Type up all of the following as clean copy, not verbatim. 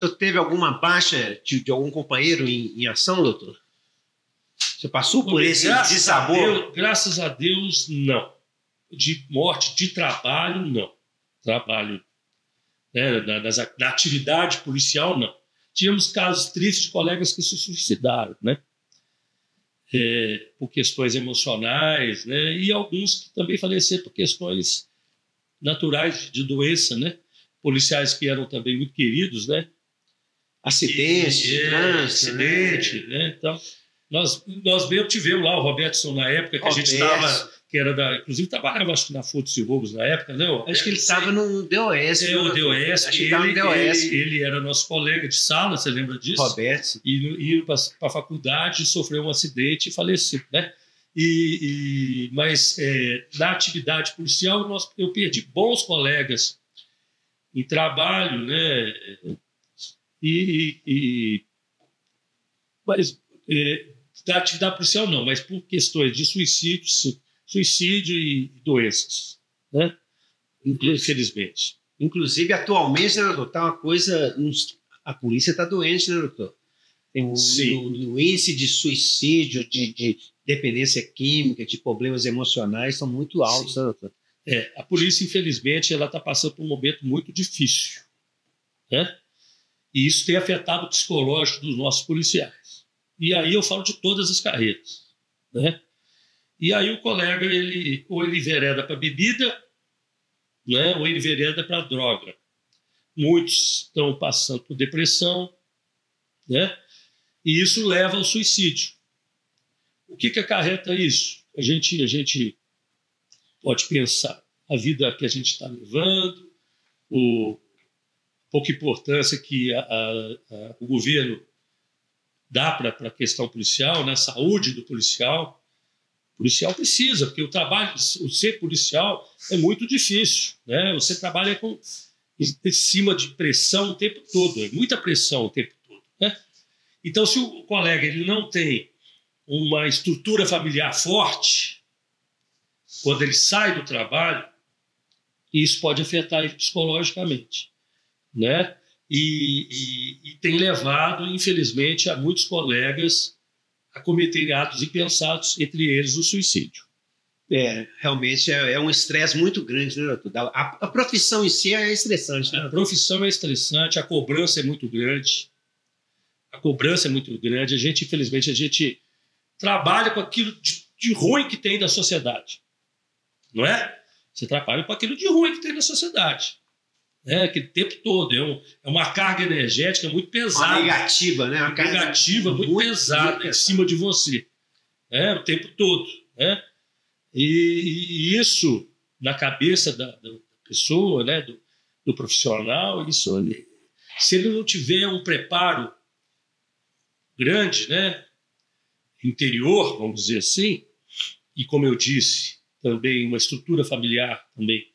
Você teve alguma baixa de algum companheiro em ação, doutor? Você passou por esse dissabor? Graças a Deus, não. De morte de trabalho, não. Trabalho, né, na atividade policial, não. Tínhamos casos tristes de colegas que se suicidaram, né? Por questões emocionais, né? E alguns que também faleceram por questões naturais de doença, né? Policiais que eram também muito queridos, né? Acidente, trânsito, acidente, né? Então, nós mesmo tivemos lá o Robertson na época, que a gente estava, que era inclusive trabalhava, acho que na Furtos e Roubos na época, né? Acho que ele estava no DOS. O DOS. Acho que estava no DOS. Ele era nosso colega de sala, você lembra disso? Roberto. E ia para a faculdade, sofreu um acidente e faleceu, né? Mas na atividade policial eu perdi bons colegas em trabalho, né? Mas da atividade policial não, mas por questões de suicídio, sim. Suicídio e doenças, né? Infelizmente. Inclusive, atualmente, né, doutor, tá uma coisa... A polícia está doente, né, doutor? Tem o índice de suicídio, de dependência química, de problemas emocionais são muito altos, né, doutor? A polícia, infelizmente, ela está passando por um momento muito difícil, né? E isso tem afetado o psicológico dos nossos policiais. E aí eu falo de todas as carreiras, né? E aí o colega, ou ele envereda para bebida, né? Ou ele envereda para droga. Muitos estão passando por depressão, né? E isso leva ao suicídio. O que acarreta isso? A gente pode pensar a vida que a gente está levando, pouca importância que o governo dá para a questão policial, na saúde do policial. O policial precisa, porque o ser policial é muito difícil, né? Você trabalha em cima de pressão o tempo todo, é muita pressão o tempo todo, né? Então, se o colega ele não tem uma estrutura familiar forte, quando ele sai do trabalho, isso pode afetar ele psicologicamente, né? E tem levado, infelizmente, a muitos colegas a cometerem atos impensados, entre eles o suicídio. Realmente é um estresse muito grande, né, doutor? A profissão em si é estressante, né? A profissão é estressante, a cobrança é muito grande. A cobrança é muito grande. Infelizmente, a gente trabalha com aquilo de ruim que tem da sociedade, não é? Você trabalha com aquilo de ruim que tem na sociedade. Aquele tempo todo. É uma carga energética muito pesada. Uma negativa, né? Uma carga negativa muito pesada em cima de você. O tempo todo. Né? E isso, na cabeça da pessoa, né? do profissional, isso, se ele não tiver um preparo grande, né? Interior, vamos dizer assim, e como eu disse, também uma estrutura familiar também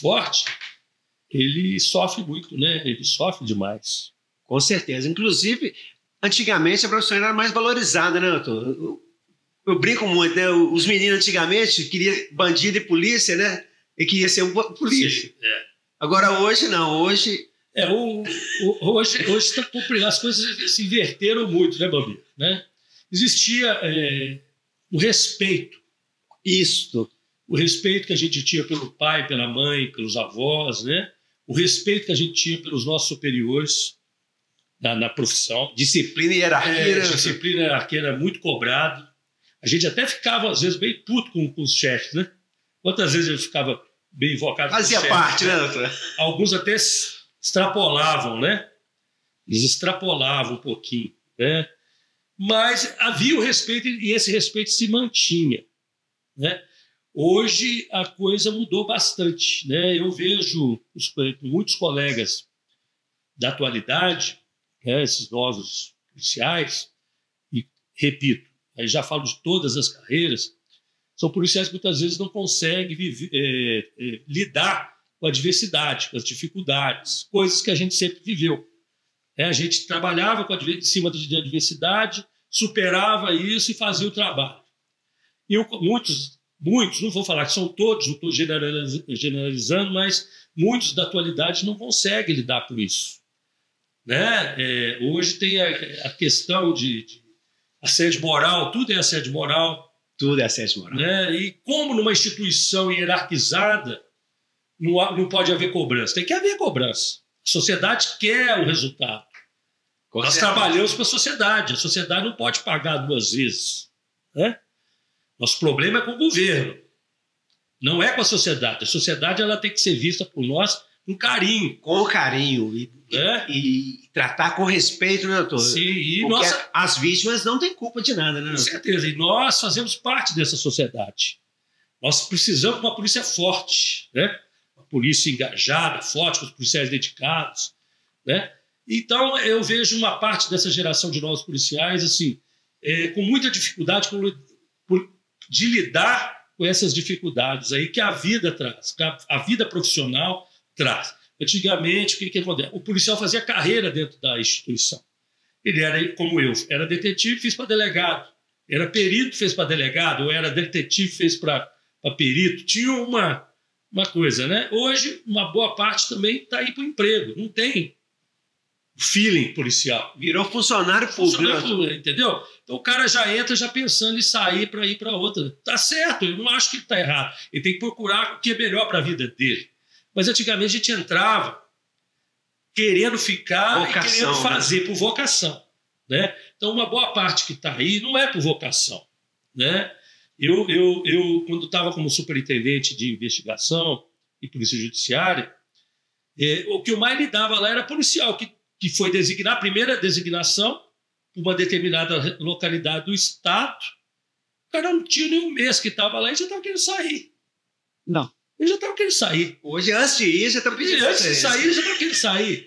forte, ele sofre muito, né? Ele sofre demais. Com certeza. Inclusive, antigamente a profissão era mais valorizada, né, doutor? Eu brinco muito, né? Os meninos antigamente queriam bandido e polícia, né? E queria ser um polícia. Agora hoje não, hoje... Hoje tá complicado, as coisas se inverteram muito, né, Bambi? Né? Existia o respeito. O respeito que a gente tinha pelo pai, pela mãe, pelos avós, né? O respeito que a gente tinha pelos nossos superiores na profissão. Disciplina e hierarquia. Disciplina e hierarquia era muito cobrado. A gente até ficava, às vezes, bem puto com os chefes, né? Quantas vezes eu ficava bem invocado com os chefes? Fazia parte, né, doutor? Alguns até extrapolavam, né? Eles extrapolavam um pouquinho, né? Mas havia o respeito e esse respeito se mantinha, né? Hoje a coisa mudou bastante, né? Eu vejo muitos colegas da atualidade, né, esses novos policiais, e repito, aí já falo de todas as carreiras, são policiais que muitas vezes não conseguem lidar com a diversidade, com as dificuldades, coisas que a gente sempre viveu. A gente trabalhava em cima da adversidade, superava isso e fazia o trabalho. E muitos, não vou falar que são todos, não estou generalizando, mas muitos da atualidade não conseguem lidar com isso. né? Hoje tem a questão de assédio moral, tudo é assédio moral. Tudo é assédio moral. Né? E como numa instituição hierarquizada não pode haver cobrança? Tem que haver cobrança. A sociedade quer o resultado. Nós trabalhamos para a sociedade não pode pagar duas vezes. Né? Nosso problema é com o governo, não é com a sociedade ela tem que ser vista por nós com carinho. Com carinho e tratar com respeito, né, doutor? Sim, e porque as vítimas não têm culpa de nada, né? Com certeza, e nós fazemos parte dessa sociedade. Nós precisamos de uma polícia forte, né? Uma polícia engajada, forte, com os policiais dedicados, né? Então, eu vejo uma parte dessa geração de novos policiais assim, com muita dificuldade de lidar com essas dificuldades aí que a vida traz, que a vida profissional traz. Antigamente, o que acontece? O policial fazia carreira dentro da instituição. Ele era, como eu, era detetive, fez para delegado. Era perito, fez para delegado. Ou era detetive, fez para perito. Tinha uma coisa, né? Hoje, uma boa parte também está aí para o emprego. Não tem feeling policial. Virou funcionário público. Entendeu? Então o cara já entra já pensando em sair para ir para outra. Tá certo, eu não acho que está errado. Ele tem que procurar o que é melhor para a vida dele. Mas antigamente a gente entrava querendo ficar e querendo fazer, né? Por vocação. Né? Então uma boa parte que está aí não é por vocação. Né? Eu quando estava como superintendente de investigação e polícia judiciária, o que eu mais lidava lá era policial, que foi designar a primeira designação para uma determinada localidade do estado. O cara não tinha nem um mês que estava lá e já estava querendo sair. Não. Ele já estava querendo sair. Hoje, antes de ir, já está pedindo. Antes de sair, já estava querendo sair.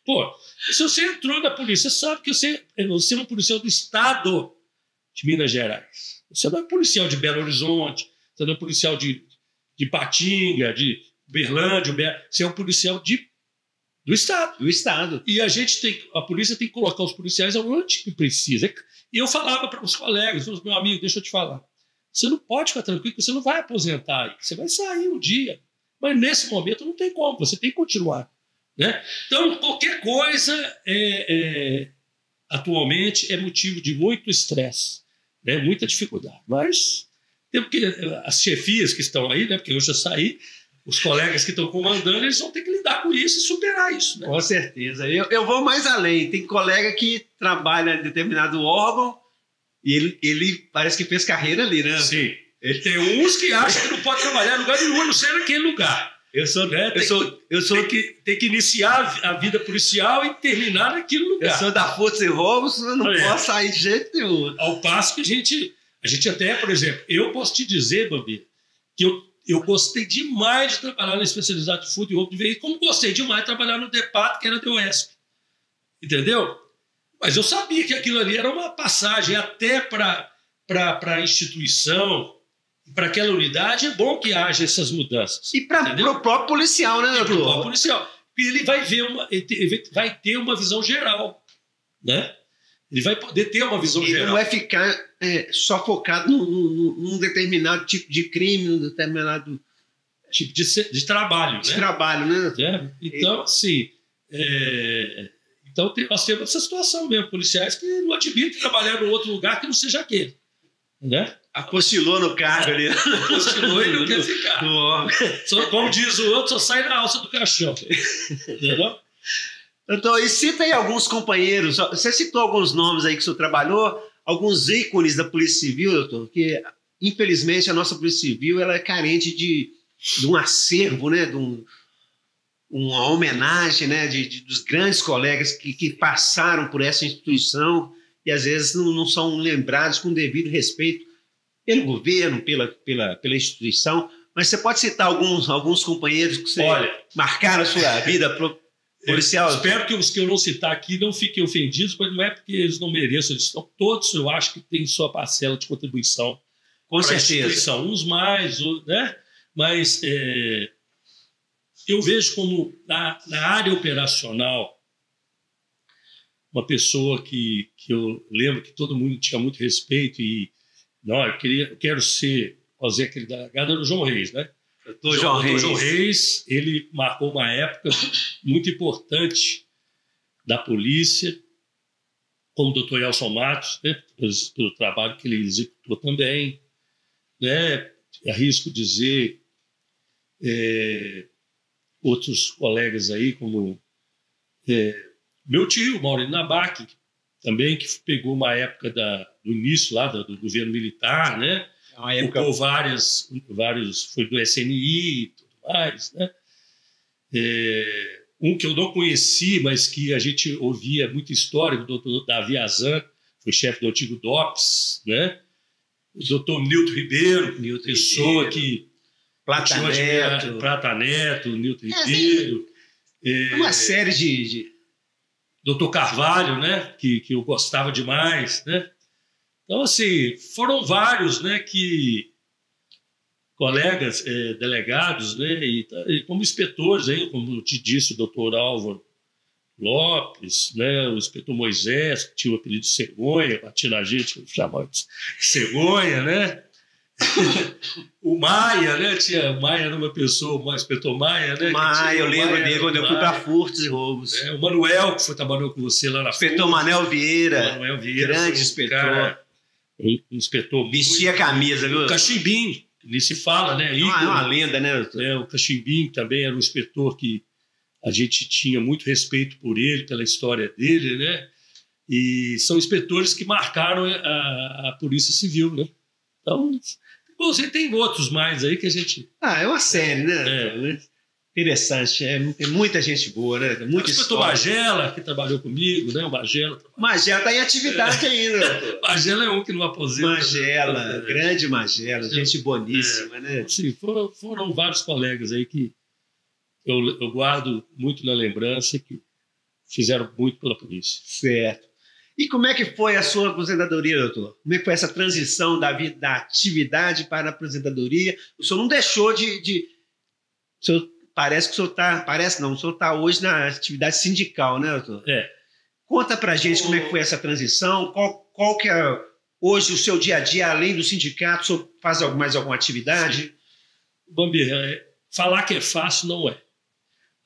Pô, se você entrou na polícia, você sabe que você é um policial do estado de Minas Gerais. Você não é policial de Belo Horizonte, você não é policial de Ipatinga, de Uberlândia, você é um policial do estado. Do estado. E a polícia tem que colocar os policiais onde que precisa. E eu falava para os colegas, meu amigo, deixa eu te falar. Você não pode ficar tranquilo, você não vai aposentar aí. Você vai sair um dia. Mas nesse momento não tem como, você tem que continuar. Né? Então, qualquer coisa atualmente é motivo de muito estresse, né? Muita dificuldade. Mas temos que, as chefias que estão aí, né? Porque eu já saí, os colegas que estão comandando, eles vão ter que lidar com isso e superar isso. Né? Com certeza. Eu vou mais além. Tem colega que trabalha em determinado órgão e ele parece que fez carreira ali, né? Sim. Tem uns que acham que não pode trabalhar em lugar nenhum, a não ser naquele lugar. Tem que iniciar a vida policial e terminar naquele lugar. Eu sou da Força e Roubos, eu não posso sair de jeito nenhum. Ao passo que a gente até, por exemplo, eu posso te dizer, Bambi, que eu gostei demais de trabalhar na especialidade de furto e roubo de veículo, como gostei demais de trabalhar no DEPAT, que era do OESP. Entendeu? Mas eu sabia que aquilo ali era uma passagem até para a instituição, para aquela unidade. É bom que haja essas mudanças. E para o próprio policial, né, doutor? Para o próprio policial. E ele vai ter uma visão geral. Né? Ele vai poder ter uma visão geral. Ele não vai ficar só focado num determinado tipo de crime, num determinado tipo de trabalho. De trabalho, né? Então, assim... Então, nós temos essa situação mesmo, policiais que não admitem trabalhar em outro lugar que não seja aquele. Né? Apostilou no cargo ali. Apostilou e não quer ficar. Só, como diz o outro, só sai na alça do caixão. Entendeu? Doutor, e cita aí alguns companheiros, você citou alguns nomes aí que o senhor trabalhou, alguns ícones da Polícia Civil, doutor, que infelizmente a nossa Polícia Civil ela é carente de um acervo, né, de uma homenagem, né, dos grandes colegas que passaram por essa instituição e às vezes não são lembrados com devido respeito pelo governo, pela instituição. Mas você pode citar alguns companheiros que você marcaram a sua vida policial? Espero que os que eu não citar aqui não fiquem ofendidos, mas não é porque eles não mereçam, eles estão todos, eu acho que têm sua parcela de contribuição. Com certeza. Uns mais, né? Mas eu vejo como na área operacional uma pessoa que eu lembro que todo mundo tinha muito respeito e não, eu quero fazer aquele delegado, era o João Reis, né? Doutor João Reis, ele marcou uma época muito importante da polícia, como o doutor Elson Matos, né, pelo trabalho que ele executou também, né, arrisco dizer, outros colegas aí, como meu tio, Maurino Nabac, também, que pegou uma época do início lá do governo militar, né, ocupou vários, foi do SNI e tudo mais, né, um que eu não conheci, mas que a gente ouvia muita história, o doutor Davi Azan, foi chefe do antigo DOPS, né? O doutor Nilton Ribeiro, pessoa que... Prata Neto, Nilton Ribeiro. Uma série de... Doutor Carvalho, né? Que eu gostava demais, né? Então, assim, foram vários, né? Colegas, delegados, né, e como inspetores, aí, como eu te disse, o doutor Álvaro Lopes, né, o inspetor Moisés, que tinha o apelido de Cegonha, batia na gente, chamava de Cegonha, né? O Maia, né? O Maia era uma pessoa, o inspetor Maia, né? Maia, eu lembro dele quando eu fui para Furtos e Roubos. O Manuel, que trabalhou com você lá na inspetor Manuel Vieira, grande inspetor. Cara, um inspetor. Vestia a camisa, viu? O Cachimbim. Nem se fala, né? É uma lenda, né? O Cachimbim também era um inspetor que a gente tinha muito respeito por ele, pela história dele, né? E são inspetores que marcaram a Polícia Civil, né? Então, você tem outros mais aí que a gente... é uma série, né? Interessante, tem muita gente boa, né? Muita o inspetor Magela, que trabalhou comigo, né? O Magela está em atividade ainda. Magela é um que não aposenta. Magela, grande Magela, gente boníssima, né? Sim, foram vários colegas aí que eu guardo muito na lembrança, que fizeram muito pela polícia. Certo. E como é que foi a sua aposentadoria, doutor? Como é que foi essa transição da atividade para a aposentadoria? O senhor não deixou de... O senhor... Parece que o senhor está... Parece não, o senhor está hoje na atividade sindical, né, doutor? Conta pra gente como é que foi essa transição, qual que é hoje o seu dia a dia, além do sindicato, o senhor faz mais alguma atividade? Bambi, falar que é fácil não é.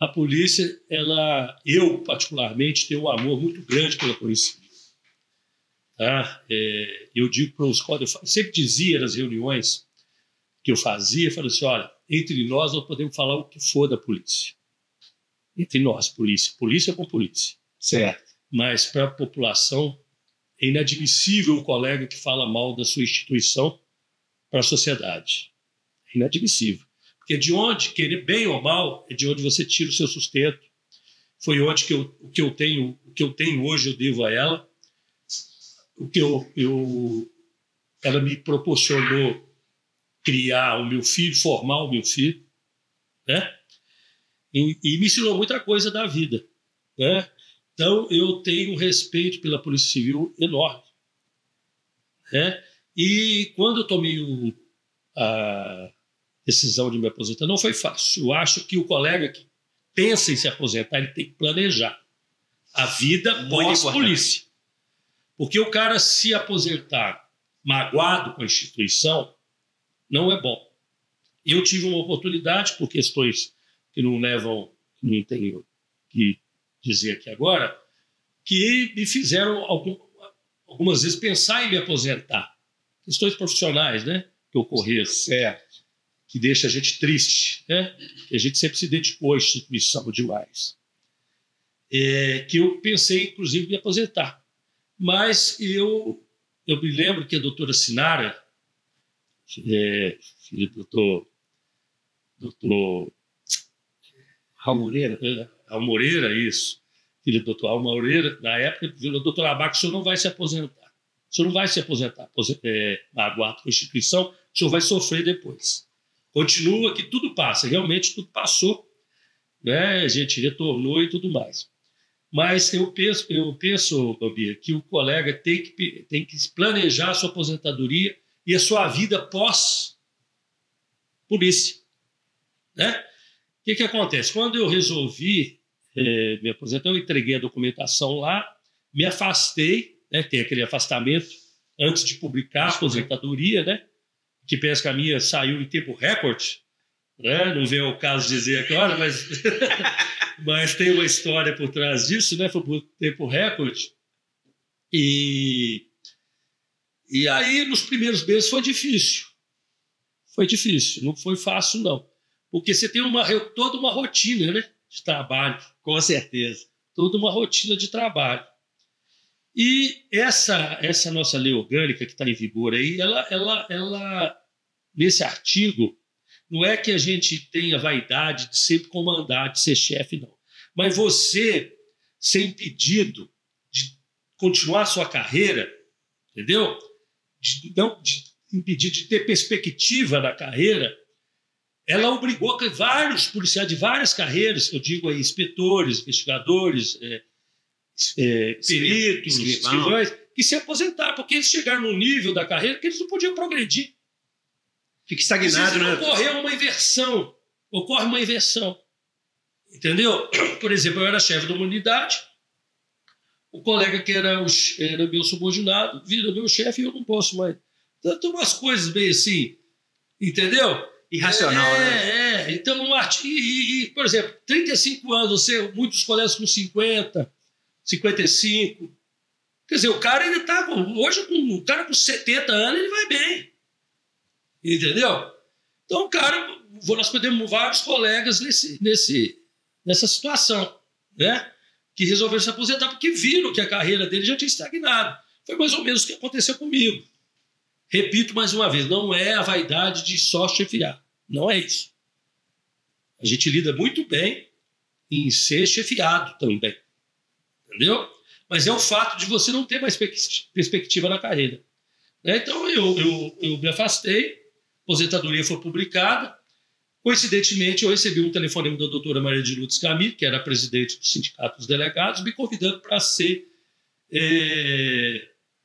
A polícia, eu particularmente, tenho um amor muito grande pela Polícia Civil. Tá? Eu digo para os colegas, eu sempre dizia nas reuniões que eu fazia, falei assim, olha, entre nós podemos falar o que for da polícia. Entre nós, polícia com polícia. Certo. Mas para a população é inadmissível um colega que fala mal da sua instituição para a sociedade. É inadmissível. Porque de onde, querer bem ou mal, é de onde você tira o seu sustento. Foi onde o que eu tenho hoje eu devo a ela. O que ela me proporcionou criar o meu filho, formar o meu filho, né? E me ensinou muita coisa da vida, né? Então, eu tenho um respeito pela Polícia Civil enorme, né? E quando eu tomei a decisão de me aposentar, não foi fácil. Eu acho que o colega que pensa em se aposentar, ele tem que planejar a vida pós-polícia. Porque o cara se aposentar magoado com a instituição não é bom. Eu tive uma oportunidade, por questões que não tenho que dizer aqui agora, que me fizeram algumas vezes pensar em me aposentar. Questões profissionais, né? Que ocorreram. Certo. Que deixa a gente triste, né? Que a gente sempre se dedicou à instituição demais. Que eu pensei, inclusive, em me aposentar. Mas eu me lembro que a doutora Sinara, filho do doutor Raul Moreira? Raul Moreira, isso. Filho do doutor Raul Moreira, na época, o doutor Abac, o senhor não vai se aposentar. O senhor não vai se aposentar, magoado com a instituição, o senhor vai sofrer depois. Continua que tudo passa, realmente tudo passou, né? A gente retornou e tudo mais. Mas eu penso, Bambia, que o colega tem que planejar a sua aposentadoria e a sua vida pós-polícia, né? O que acontece? Quando eu resolvi me aposentar, eu entreguei a documentação lá, me afastei, né? Tem aquele afastamento antes de publicar a aposentadoria, né? Que pensa que a minha saiu em tempo recorde, né? Não vem ao caso dizer agora, mas Mas tem uma história por trás disso, né? Foi por tempo recorde. E aí, nos primeiros meses, foi difícil. Foi difícil, não foi fácil, não. Porque você tem toda uma rotina, né, de trabalho. Com certeza. Toda uma rotina de trabalho. E essa nossa lei orgânica que está em vigor aí, ela, nesse artigo, não é que a gente tenha vaidade de sempre comandar, de ser chefe, não. Mas você ser impedido de continuar a sua carreira, entendeu? De impedir de ter perspectiva na carreira, ela obrigou que vários policiais de várias carreiras, eu digo aí, inspetores, investigadores, peritos, escrivães, que se aposentaram, porque eles chegaram num nível da carreira que eles não podiam progredir. Fica estagnado, né? Ocorre uma inversão. Entendeu? Por exemplo, eu era chefe de uma unidade, o colega que era meu subordinado vira meu chefe e eu não posso mais. Então, tem umas coisas bem assim, entendeu? Irracional, né? Então, por exemplo, 35 anos, muitos colegas com 50, 55. Quer dizer, o cara ele está hoje, o cara com 70 anos, ele vai bem. Entendeu? Então, nós perdemos vários colegas nessa situação, né? Que resolveram se aposentar porque viram que a carreira dele já tinha estagnado. Foi mais ou menos o que aconteceu comigo. Repito mais uma vez, não é a vaidade de só chefiar. Não é isso. A gente lida muito bem em ser chefiado também. Entendeu? Mas é o fato de você não ter mais perspectiva na carreira. Então, eu me afastei, a aposentadoria foi publicada. Coincidentemente, eu recebi um telefonema da doutora Maria de Lourdes Camille, que era presidente do Sindicato dos Delegados, me convidando para ser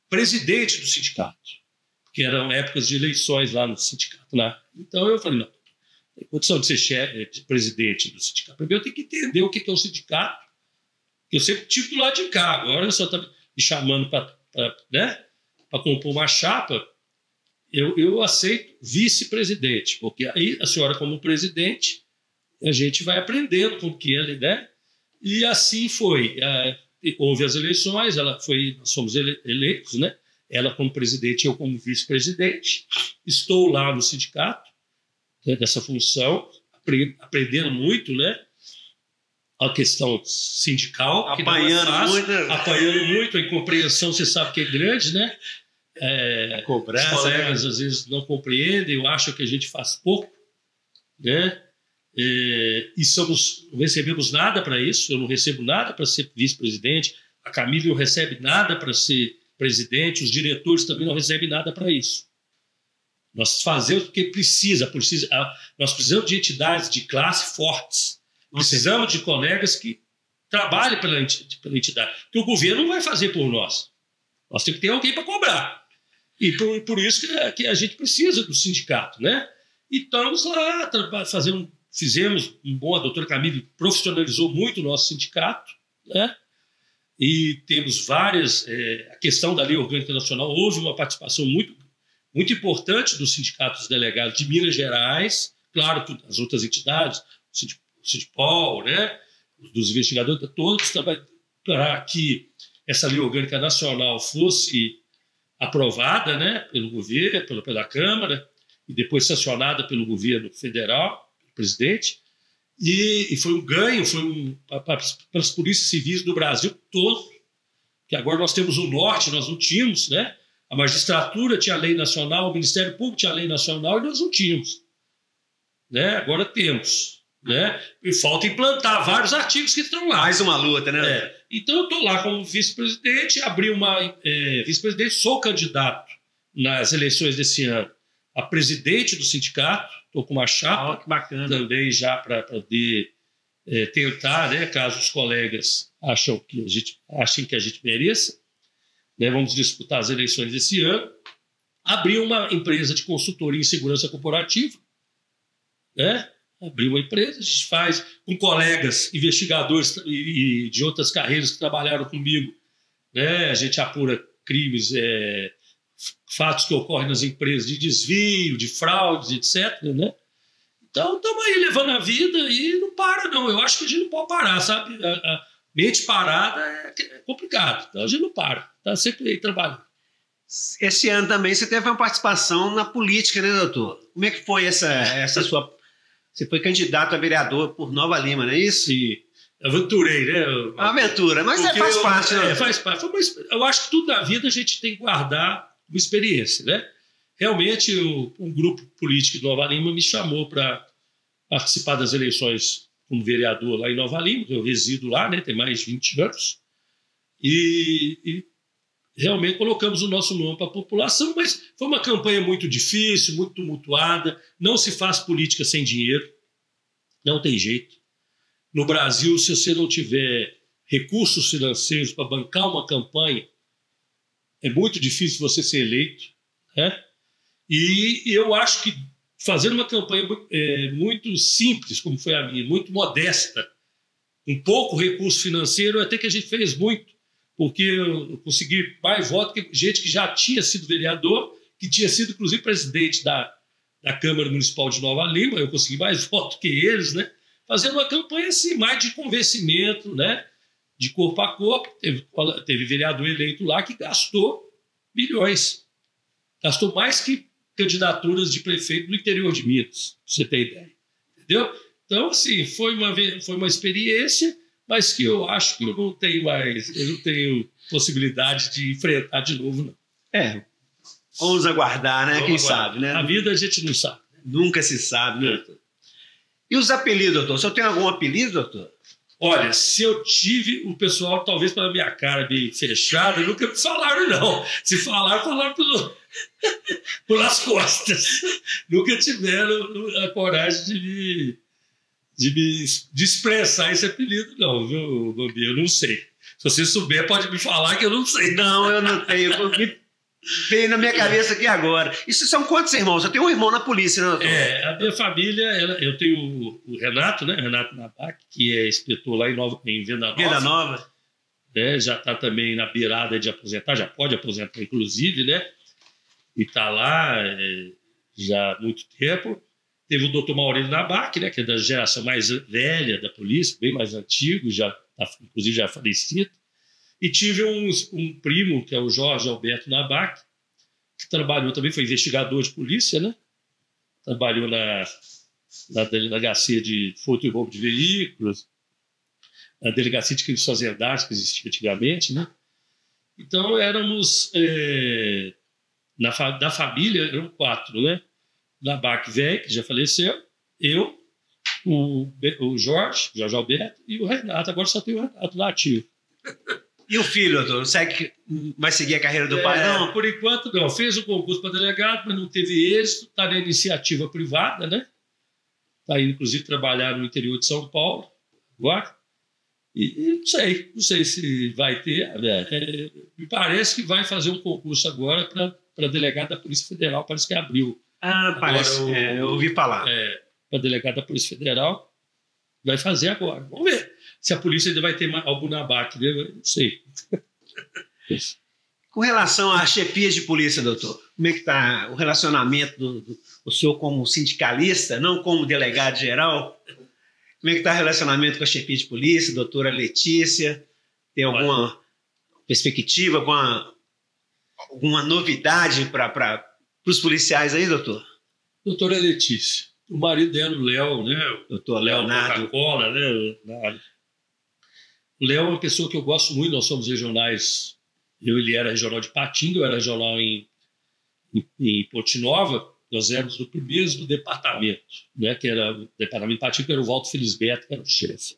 presidente do sindicato, porque eram épocas de eleições lá no sindicato. Então eu falei, não, tem condição de ser presidente do sindicato. Primeiro eu tenho que entender o que é o sindicato, que eu sempre tive do lado de cá, agora só está me chamando para compor uma chapa. Eu aceito vice-presidente, porque aí a senhora, como presidente, a gente vai aprendendo como que é, né? E assim foi. Houve as eleições, nós fomos eleitos, né? Ela como presidente, eu como vice-presidente. Estou lá no sindicato, dessa função, aprendendo muito, né? A questão sindical. Apanhando muito, a incompreensão, você sabe que é grande, né? Os colegas às vezes não compreendem, eu acho que a gente faz pouco, né? E não recebemos nada para isso. Eu não recebo nada para ser vice-presidente, a Camille não recebe nada para ser presidente, os diretores também não recebem nada para isso. Nós fazemos porque nós precisamos de entidades de classe fortes, precisamos de colegas que trabalhem pela entidade, que o governo não vai fazer por nós. Nós temos que ter alguém para cobrar. E por isso que a gente precisa do sindicato, né? E estamos lá fizemos um bom. A doutora Camille profissionalizou muito o nosso sindicato, né? E temos várias. A questão da Lei Orgânica Nacional, houve uma participação muito, muito importante dos sindicatos delegados de Minas Gerais, claro que as outras entidades, o Sindipol, né? Dos investigadores, todos para que essa Lei Orgânica Nacional fosse aprovada, né, pelo governo, pela Câmara, e depois sancionada pelo governo federal, pelo presidente, e foi um ganho, para as polícias civis do Brasil todo, que agora nós temos o norte, nós não tínhamos, né? A magistratura tinha a lei nacional, o Ministério Público tinha a lei nacional e nós não tínhamos, né? Agora temos, né? E falta implantar vários artigos que estão lá. Mais uma luta, né? Então eu estou lá como vice-presidente, vice-presidente, sou candidato nas eleições desse ano a presidente do sindicato, estou com uma chapa também já para poder tentar, né, caso os colegas achem que a gente mereça, né, vamos disputar as eleições desse ano, abrir uma empresa de consultoria em segurança corporativa, né? Abrir uma empresa, a gente faz com colegas investigadores e de outras carreiras que trabalharam comigo, né? A gente apura crimes, fatos que ocorrem nas empresas de desvio, de fraudes, etc., né? Então, estamos aí levando a vida e não para, não. Eu acho que a gente não pode parar, sabe? A mente parada é complicado. Então, a gente não para. Está sempre aí trabalhando. Esse ano também você teve uma participação na política, né, doutor? Como é que foi essa sua... Você foi candidato a vereador por Nova Lima, não é isso? Sim. Aventurei, né? Uma aventura, mas faz parte, né? Faz parte. Eu acho que tudo na vida a gente tem que guardar uma experiência, né? Realmente, um grupo político de Nova Lima me chamou para participar das eleições como vereador lá em Nova Lima, eu resido lá, né? Tem mais de 20 anos. E realmente colocamos o nosso nome para a população, mas foi uma campanha muito difícil, muito tumultuada. Não se faz política sem dinheiro, não tem jeito. No Brasil, se você não tiver recursos financeiros para bancar uma campanha, é muito difícil você ser eleito, né? E eu acho que fazendo uma campanha muito simples, como foi a minha, muito modesta, com pouco recurso financeiro, até que a gente fez muito, porque eu consegui mais votos que gente que já tinha sido vereador, que tinha sido, inclusive, presidente da Câmara Municipal de Nova Lima. Eu consegui mais votos que eles, né? Fazendo uma campanha assim, mais de convencimento, né? De corpo a corpo. Teve vereador eleito lá que gastou bilhões. Gastou mais que candidaturas de prefeito no interior de Minas, pra você ter ideia. Entendeu? Então, assim, foi uma experiência, mas que eu acho que eu não tenho possibilidade de enfrentar de novo, não. Vamos aguardar, né? Quem sabe, né? A vida a gente não sabe. Nunca se sabe, né, doutor? E os apelidos, doutor? O senhor tem algum apelido, doutor? Olha, se eu tive, o pessoal, talvez pela minha cara bem fechada, nunca me falaram, não. Se falaram pelas costas. Nunca tiveram a coragem de expressar esse apelido, não, viu, Bobi? Eu não sei. Se você souber, pode me falar que eu não sei. Não, eu não tenho. Veio na minha cabeça aqui agora. Isso são quantos irmãos? Eu tenho um irmão na polícia, né, doutor? A minha família, eu tenho o Renato, né? Renato Nabac, que é inspetor lá em Venda Nova. Venda Nova. Já está também na beirada de aposentar, já pode aposentar, inclusive, né? E está lá já há muito tempo. Teve o doutor Maurício Nabac, né? Que é da geração mais velha da polícia, bem mais antigo, inclusive já falecido. E tive um primo, que é o Jorge Alberto Nabac, que trabalhou também, foi investigador de polícia, né? Trabalhou na delegacia de furto e roubo de veículos, na delegacia de crimes fazendários, que existia antigamente, né? Então, éramos, da família, eram 4, né? Nabac velho, que já faleceu, eu, o Jorge Alberto e o Renato. Agora só tem o Renato nativo. E o filho, doutor? Vai seguir a carreira do pai, não? Por enquanto, não. Fez o concurso para delegado, mas não teve êxito. Está na iniciativa privada, né? Está indo, inclusive, trabalhar no interior de São Paulo agora. E não sei se vai ter. Me parece que vai fazer um concurso agora para delegado da Polícia Federal. Parece que abriu. Parece. Eu ouvi falar. Para delegado da Polícia Federal. Vai fazer agora. Vamos ver se a polícia ainda vai ter algum Nabac, né? Não sei. Com relação à chefia de polícia, doutor, como é que está o relacionamento do senhor como sindicalista, não como delegado geral? Como é que está o relacionamento com a chefia de polícia, doutora Letícia? Tem alguma perspectiva, alguma novidade para os policiais aí, doutor? Doutora Letícia, o marido dela, o Léo, né? Doutor Leonardo. Coca-Cola, né? O Léo é uma pessoa que eu gosto muito, nós somos regionais. Ele era regional de Patinga, eu era regional em Ponte Nova. Nós éramos do mesmo departamento, né? Que era o departamento de Patinga, que era o Walter Felisberto, que era o chefe.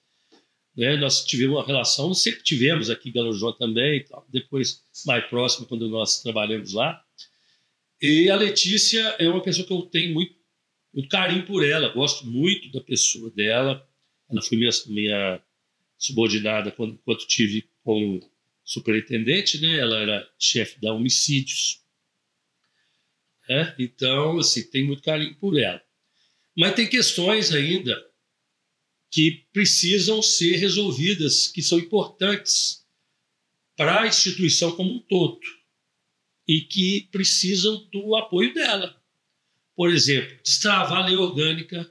Né? Nós tivemos uma relação, sempre tivemos aqui em Belo Horizonte também, e tal. Depois mais próximo, quando nós trabalhamos lá. E a Letícia é uma pessoa que eu tenho muito carinho por ela, gosto muito da pessoa dela. Ela foi minha subordinada quando tive como superintendente, né? Ela era chefe da homicídios. Então, assim, tem muito carinho por ela. Mas tem questões ainda que precisam ser resolvidas, que são importantes para a instituição como um todo e que precisam do apoio dela. Por exemplo, destravar a lei orgânica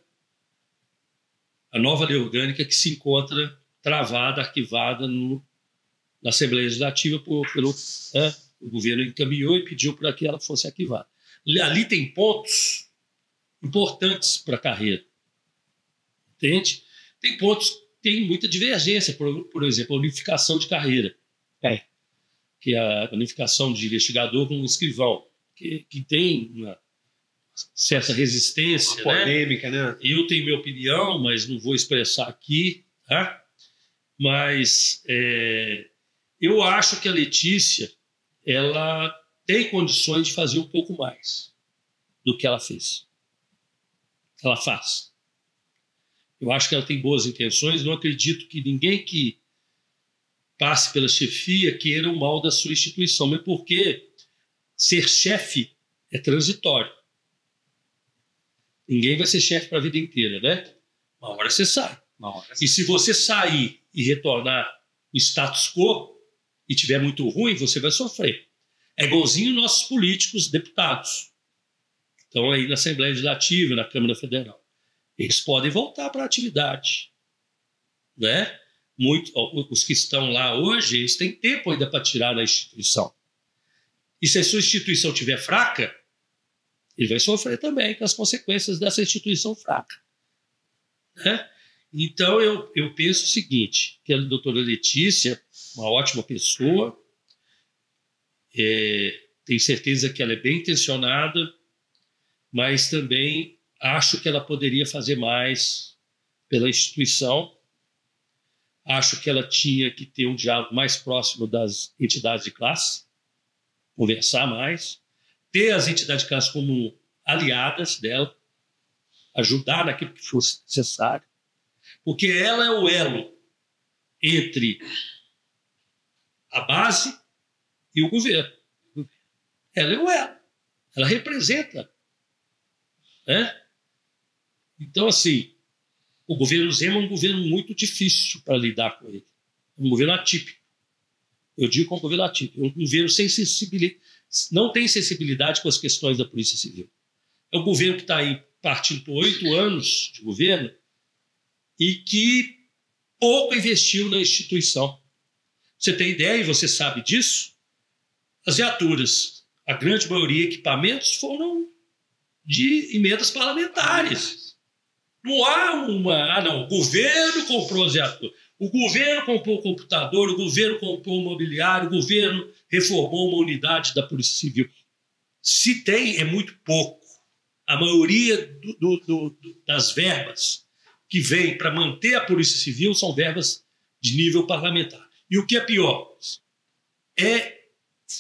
a nova lei orgânica que se encontra travada, arquivada na Assembleia Legislativa o governo encaminhou e pediu para que ela fosse arquivada. Ali tem pontos importantes para a carreira. Entende? Tem pontos que tem muita divergência, por exemplo, a unificação de carreira. Que é a unificação de investigador com um escrivão, que tem uma certa resistência. Uma polêmica, né? Eu tenho minha opinião, mas não vou expressar aqui. Tá? Mas eu acho que a Letícia ela tem condições de fazer um pouco mais do que ela fez. Ela faz. Eu acho que ela tem boas intenções. Não acredito que ninguém que passe pela chefia queira o mal da sua instituição, mas porque ser chefe é transitório. Ninguém vai ser chefe para a vida inteira, né? Uma hora você sai. E se você sair e retornar o status quo e tiver muito ruim, você vai sofrer. É igualzinho nossos políticos, deputados. Estão aí na Assembleia Legislativa, na Câmara Federal. Eles podem voltar para a atividade. Né? Os que estão lá hoje, eles têm tempo ainda para tirar da instituição. E se a sua instituição estiver fraca, ele vai sofrer também com as consequências dessa instituição fraca. Né? Então, eu penso o seguinte, que a doutora Letícia, uma ótima pessoa, tenho certeza que ela é bem intencionada, mas também acho que ela poderia fazer mais pela instituição. Acho que ela tinha que ter um diálogo mais próximo das entidades de classe, conversar mais, ter as entidades de classe como aliadas dela, ajudar naquilo que fosse necessário, porque ela é o elo entre a base e o governo. Ela é o elo, ela representa. Né? Então, assim, o governo Zema é um governo muito difícil para lidar com ele. É um governo atípico. Eu digo que é um governo atípico. É um governo sem sensibilidade, não tem sensibilidade com as questões da Polícia Civil. É um governo que está aí partindo por 8 anos de governo e que pouco investiu na instituição. Você tem ideia, e você sabe disso, as viaturas, a grande maioria equipamentos foram de emendas parlamentares. Não há o governo comprou as viaturas, o governo comprou o computador, o governo comprou o mobiliário, o governo reformou uma unidade da Polícia Civil. Se tem, é muito pouco. A maioria das verbas que vem para manter a Polícia Civil são verbas de nível parlamentar. E o que é pior, é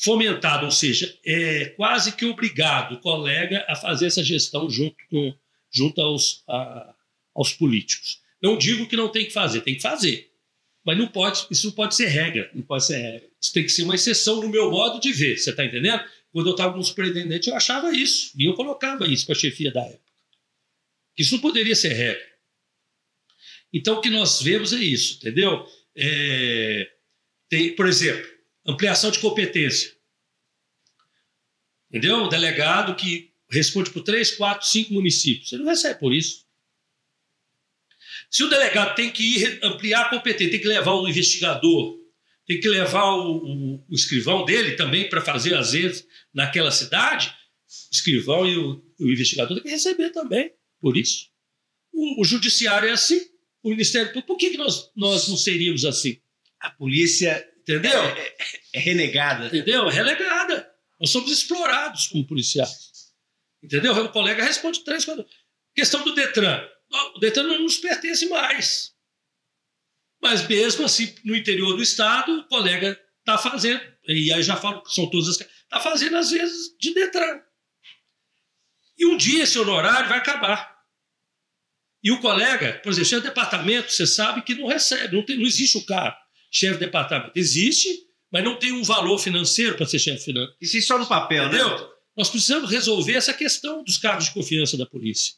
fomentado, ou seja, é quase que obrigado o colega a fazer essa gestão junto aos políticos. Não digo que não tem que fazer, mas não pode, isso não pode ser regra, não pode ser regra. Isso tem que ser uma exceção no meu modo de ver, você está entendendo? Quando eu estava como superintendente, eu achava isso, e eu colocava isso para a chefia da época. Isso não poderia ser regra. Então, o que nós vemos é isso, entendeu? Tem, por exemplo, ampliação de competência. Entendeu? O delegado que responde por 3, 4, 5 municípios. Você não recebe por isso. Se o delegado tem que ir ampliar a competência, tem que levar o investigador, tem que levar o escrivão dele também para fazer, às vezes, naquela cidade, o escrivão e o investigador tem que receber também por isso. O judiciário é assim. O Ministério Público, por que nós não seríamos assim? A polícia, entendeu? É renegada. Entendeu? É relegada. Nós somos explorados como policiais. Entendeu? O colega responde 3, 4. Questão do Detran. O Detran não nos pertence mais. Mas mesmo assim, no interior do estado, o colega está fazendo, e aí já falo que são todas as... Está fazendo, às vezes, de Detran. E um dia esse honorário vai acabar. E o colega, por exemplo, chefe de departamento, você sabe que não recebe, não existe o cargo chefe de departamento. Existe, mas não tem um valor financeiro para ser chefe financeiro. Existe só no papel, entendeu? Né? Nós precisamos resolver essa questão dos cargos de confiança da polícia.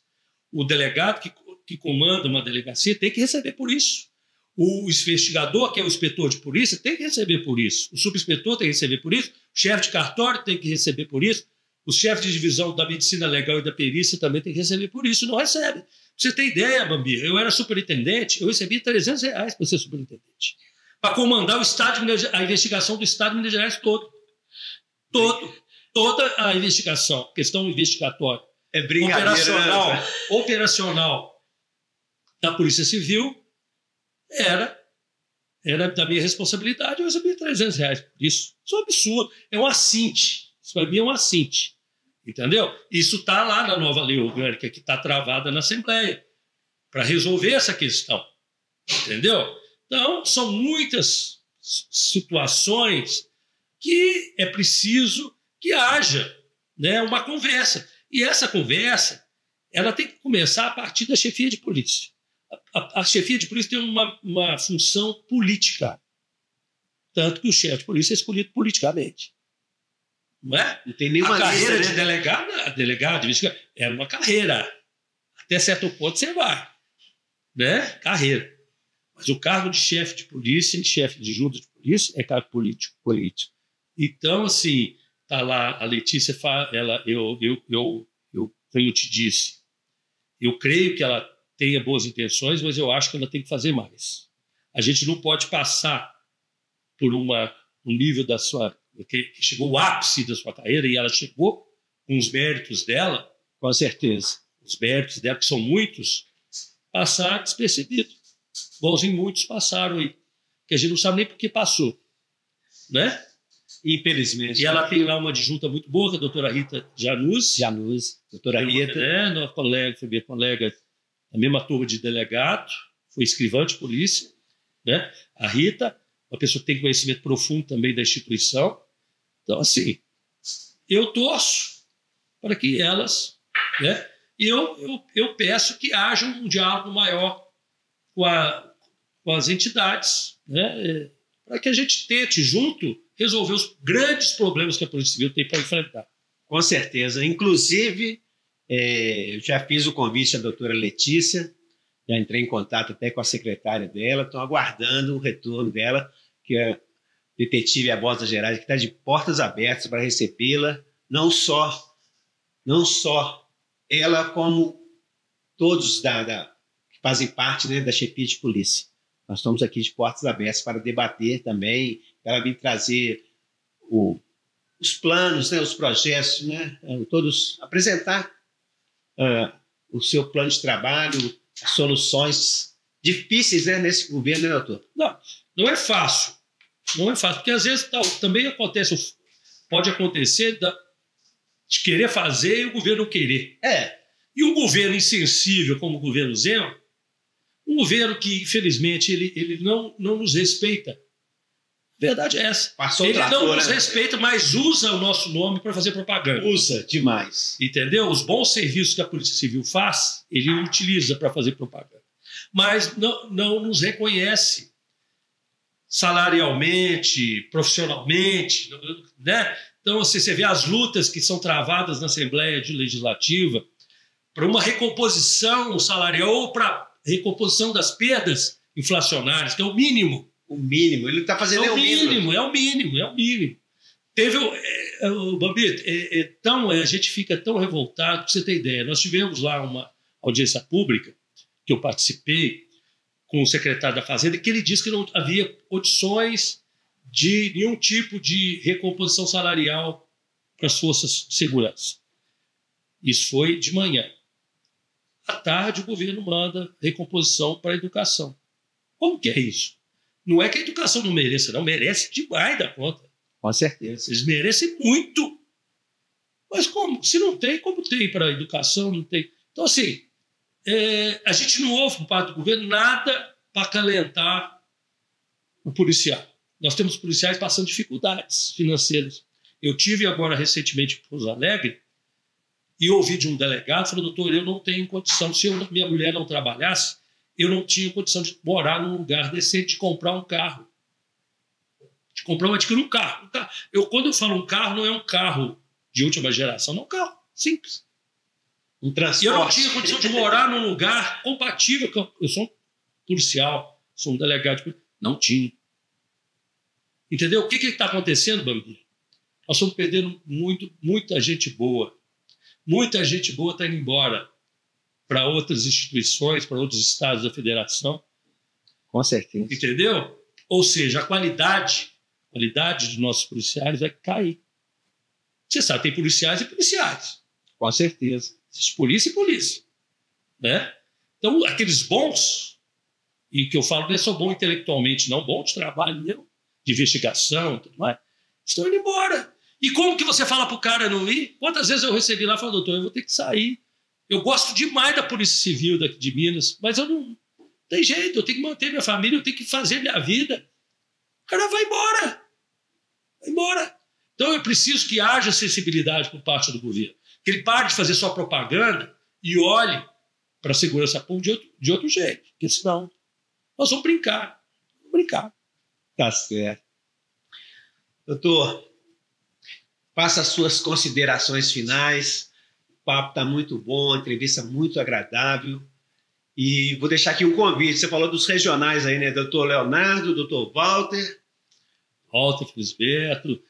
O delegado que comanda uma delegacia tem que receber por isso. O investigador, que é o inspetor de polícia, tem que receber por isso. O subinspetor tem que receber por isso. O chefe de cartório tem que receber por isso. Os chefes de divisão da medicina legal e da perícia também têm que receber por isso, não recebem. Pra você ter ideia, Bambi, eu era superintendente, eu recebia R$300 para ser superintendente. Para comandar a investigação do Estado de Minas Gerais todo. Toda a investigação, questão investigatória. É brincadeira, operacional da Polícia Civil era da minha responsabilidade, eu recebia R$300 por isso. Isso é um absurdo. É um assinte. Isso para mim é um assinte. Entendeu? Isso está lá na nova lei orgânica, que está travada na Assembleia, para resolver essa questão. Entendeu? Então, são muitas situações que é preciso que haja, né, uma conversa. E essa conversa ela tem que começar a partir da chefia de polícia. A chefia de polícia tem uma função política, tanto que o chefe de polícia é escolhido politicamente. Não é? Não tem nenhuma carreira lista, né? de delegado, é uma carreira. Até certo ponto você vai. Né? Carreira. Mas o cargo de chefe de polícia, de chefe de junta de polícia, é cargo político. Então, assim, tá lá a Letícia, eu como eu te disse, eu creio que ela tenha boas intenções, mas eu acho que ela tem que fazer mais. A gente não pode passar por um nível da sua... que chegou o ápice da sua carreira e ela chegou com os méritos dela, Com certeza. os méritos dela, que são muitos, passar despercebido. Igualzinho muitos passaram aí, que a gente não sabe nem por que passou. Né? Infelizmente. E ela tem lá uma adjunta muito boa, que é a doutora Rita Januzzi. Doutora Rita. Nossa colega, foi minha colega da mesma turma de delegado, foi escrivã de polícia. Né? A Rita, uma pessoa que tem conhecimento profundo também da instituição. Então, assim, eu torço para que elas... Né? E eu peço que haja um diálogo maior com as entidades, né? Para que a gente tente, junto, resolver os grandes problemas que a Polícia Civil tem para enfrentar. Com certeza. Inclusive, eu já fiz o convite à doutora Letícia, já entrei em contato até com a secretária dela, estou aguardando o retorno dela, que é a detetive Abosa Gerais, que está de portas abertas para recebê-la, não só ela, como todos que fazem parte, né, da chefia de polícia. Nós estamos aqui de portas abertas para debater também, para vir trazer os planos, né, os projetos, né, todos apresentar o seu plano de trabalho, as soluções difíceis, né, nesse governo, né, doutor? Não é fácil. Não é fácil, porque às vezes também pode acontecer de querer fazer e o governo não querer. E um governo insensível como o governo Zema, um governo que, infelizmente, ele não nos respeita. A verdade é essa. Ele não nos respeita, mas usa o nosso nome para fazer propaganda. Usa demais. Entendeu? Os bons serviços que a Polícia Civil faz, ele utiliza para fazer propaganda. Mas não nos reconhece salarialmente, profissionalmente, né? Então, você vê as lutas que são travadas na Assembleia Legislativa para uma recomposição salarial ou para recomposição das perdas inflacionárias, que é o mínimo. O mínimo, ele não está fazendo é o mínimo. Teve o Bambito, então a gente fica tão revoltado, para você ter ideia, nós tivemos lá uma audiência pública, que eu participei, com o secretário da Fazenda, que ele disse que não havia condições de nenhum tipo de recomposição salarial para as forças de segurança. Isso foi de manhã. À tarde, o governo manda recomposição para a educação. Como que é isso? Não é que a educação não mereça, não. Merece demais da conta. Com certeza. Eles merecem muito. Mas como? Se não tem, como tem para a educação? Não tem. Então, assim, a gente não ouve por parte do governo nada para acalentar o policial. Nós temos policiais passando dificuldades financeiras. Eu tive agora recentemente em Pouso Alegre e ouvi de um delegado, falou, doutor, eu não tenho condição, se minha mulher não trabalhasse, eu não tinha condição de morar num lugar decente, de comprar um carro. Adquirir um carro. Quando eu falo um carro, não é um carro de última geração, não é um carro simples. Um transporte. E eu não tinha condição de morar num lugar compatível, eu sou um policial, sou um delegado, não tinha. Entendeu? O que está acontecendo, Bambi? Nós estamos perdendo muita gente boa. Muita gente boa está indo embora para outras instituições, para outros estados da federação. Com certeza. Entendeu? Ou seja, a qualidade dos nossos policiais vai cair. Você sabe, tem policiais e policiais. Com certeza. Polícia e polícia. Né? Então, aqueles bons, e que eu falo não é só bom intelectualmente, não, bom de trabalho mesmo, de investigação e tudo mais, estão indo embora. E como que você fala para o cara não ir? Quantas vezes eu recebi lá e falei, doutor, eu vou ter que sair. Eu gosto demais da Polícia Civil daqui de Minas, mas eu não tem jeito, eu tenho que manter minha família, eu tenho que fazer minha vida. O cara vai embora. Vai embora. Então eu preciso que haja sensibilidade por parte do governo. Que ele pare de fazer só propaganda e olhe para a segurança pública de outro jeito. Porque senão nós vamos brincar. Vamos brincar. Tá certo. Doutor, faça as suas considerações finais. O papo está muito bom, a entrevista muito agradável. E vou deixar aqui um convite. Você falou dos regionais aí, né? Doutor Leonardo, doutor Walter. Walter, Felisberto,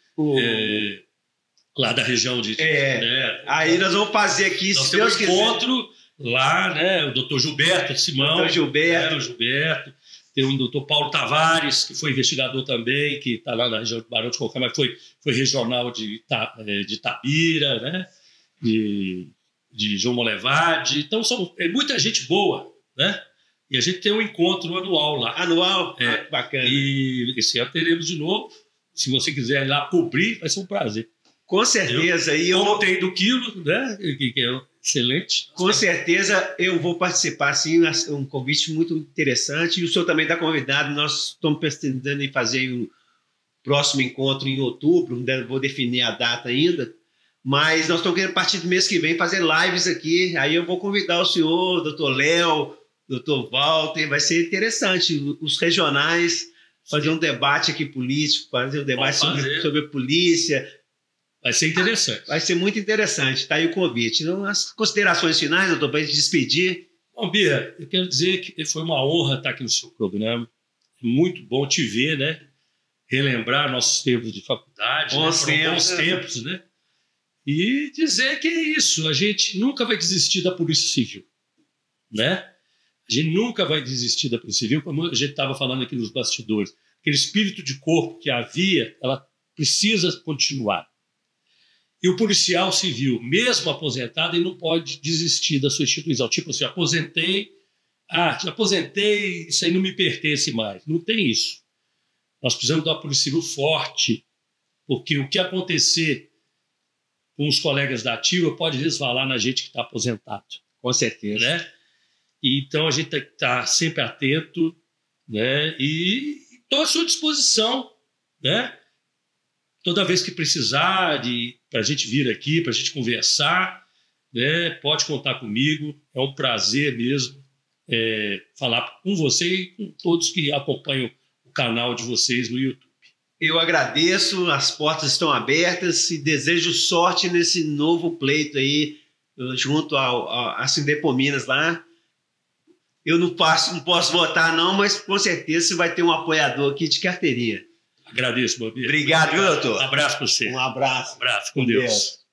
lá da região de... né? Aí nós vamos fazer aqui, nós se Deus quiser. Encontro lá, né? O doutor Gilberto Simão. Doutor Gilberto. O Gilberto. Tem o doutor Paulo Tavares, que foi investigador também, que está lá na região de Barão de Cocai, mas foi regional de Itabira, né? De João Molevade. Então, é muita gente boa, né? E a gente tem um encontro anual lá. Anual? Bacana. E esse ano teremos de novo. Se você quiser ir lá cobrir, vai ser um prazer. Com certeza. E eu tem do quilo, né? Que é excelente. Com certeza eu vou participar, sim. Um convite muito interessante. E o senhor também está convidado. Nós estamos pretendendo em fazer o próximo encontro em outubro. Não vou definir a data ainda. Mas nós estamos querendo, a partir do mês que vem, fazer lives aqui. Aí eu vou convidar o senhor, doutor Léo, doutor Walter. Vai ser interessante. Os regionais, fazer um debate aqui político, fazer um debate sobre polícia. Vai ser interessante. Vai ser muito interessante. Está aí o convite. Então, as considerações finais, doutor, para a gente despedir. Bom, Bia, eu quero dizer que foi uma honra estar aqui no seu programa. Muito bom te ver, né? Relembrar nossos tempos de faculdade. Bons tempos, né? E dizer que é isso, a gente nunca vai desistir da Polícia Civil, né? A gente nunca vai desistir da Polícia Civil, como a gente estava falando aqui nos bastidores. Aquele espírito de corpo que havia, ela precisa continuar. E o policial civil, mesmo aposentado, ele não pode desistir da sua instituição. Tipo assim, aposentei, isso aí não me pertence mais. Não tem isso. Nós precisamos de uma Polícia Civil forte, porque o que acontecer com os colegas da ativa pode resvalar na gente que está aposentado. Com certeza. Né? E então a gente tem que estar sempre atento, né? E estou à sua disposição, né? Toda vez que precisar para a gente vir aqui, para a gente conversar, né? Pode contar comigo. É um prazer mesmo falar com você e com todos que acompanham o canal de vocês no YouTube. Eu agradeço, as portas estão abertas e desejo sorte nesse novo pleito aí, junto a Sindepominas lá. Eu não posso votar não, mas com certeza você vai ter um apoiador aqui de carteirinha. Agradeço, Bobinha. Obrigado, doutor. Um abraço para você. Um abraço. Um abraço, com Deus.